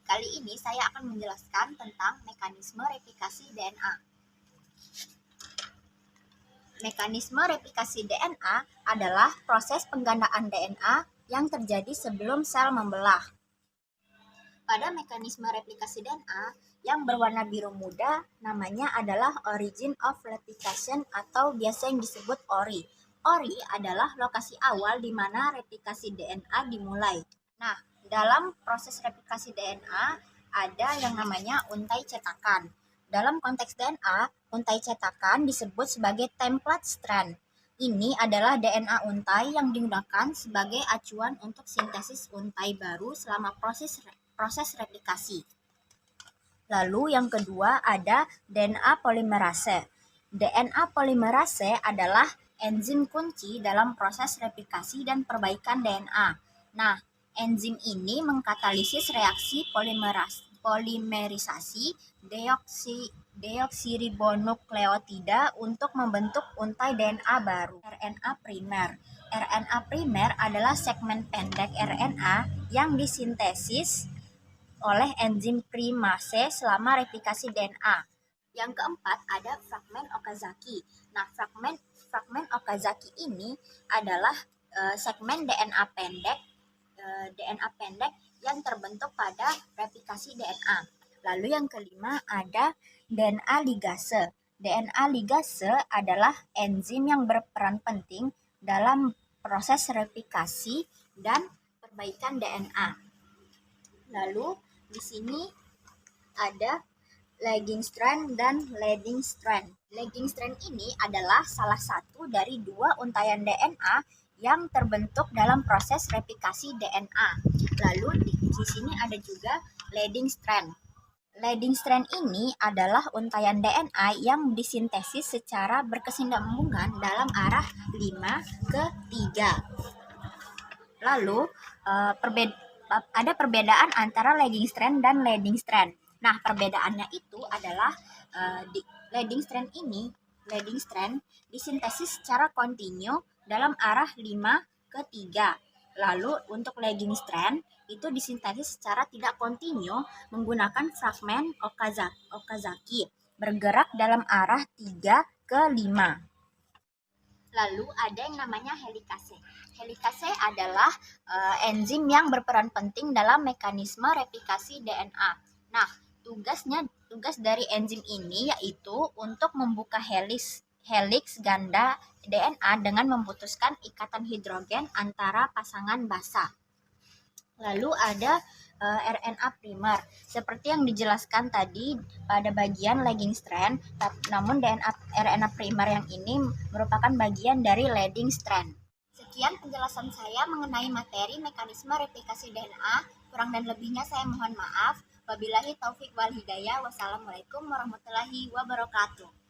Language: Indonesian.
Kali ini saya akan menjelaskan tentang mekanisme replikasi DNA. Mekanisme replikasi DNA adalah proses penggandaan DNA yang terjadi sebelum sel membelah. Pada mekanisme replikasi DNA yang berwarna biru muda, namanya adalah origin of replication atau biasa yang disebut ORI. ORI adalah lokasi awal di mana replikasi DNA dimulai. Nah, dalam proses replikasi DNA ada yang namanya untai cetakan. Dalam konteks DNA, untai cetakan disebut sebagai template strand. Ini adalah DNA untai yang digunakan sebagai acuan untuk sintesis untai baru selama proses replikasi. Lalu yang kedua ada DNA polimerase. DNA polimerase adalah enzim kunci dalam proses replikasi dan perbaikan DNA. Nah, enzim ini mengkatalisis reaksi polimerisasi deoksiribonukleotida untuk membentuk untai DNA baru, RNA primer. RNA primer adalah segmen pendek RNA yang disintesis oleh enzim primase selama replikasi DNA. Yang keempat ada fragmen Okazaki. Nah, fragmen Okazaki ini adalah segmen DNA pendek yang terbentuk pada replikasi DNA. Lalu yang kelima ada DNA ligase. DNA ligase adalah enzim yang berperan penting dalam proses replikasi dan perbaikan DNA. Lalu di sini ada lagging strand dan leading strand. Lagging strand ini adalah salah satu dari dua untaian DNA yang terbentuk dalam proses replikasi DNA. Lalu di sini ada juga leading strand. Leading strand ini adalah untaian DNA yang disintesis secara berkesinambungan dalam arah 5 ke 3. Lalu ada perbedaan antara lagging strand dan leading strand. Nah, perbedaannya itu adalah di leading strand disintesis secara kontinu dalam arah 5 ke 3. Lalu untuk lagging strand itu disintesis secara tidak kontinu menggunakan fragmen Okazaki bergerak dalam arah 3 ke 5. Lalu ada yang namanya helikase. Helikase adalah enzim yang berperan penting dalam mekanisme replikasi DNA. Nah, tugas dari enzim ini yaitu untuk membuka heliks ganda DNA dengan memutuskan ikatan hidrogen antara pasangan basa. Lalu ada RNA primer. Seperti yang dijelaskan tadi pada bagian lagging strand, namun RNA primer yang ini merupakan bagian dari leading strand. Sekian penjelasan saya mengenai materi mekanisme replikasi DNA. Kurang dan lebihnya saya mohon maaf. Wabillahi taufik wal hidayah. Wassalamualaikum warahmatullahi wabarakatuh.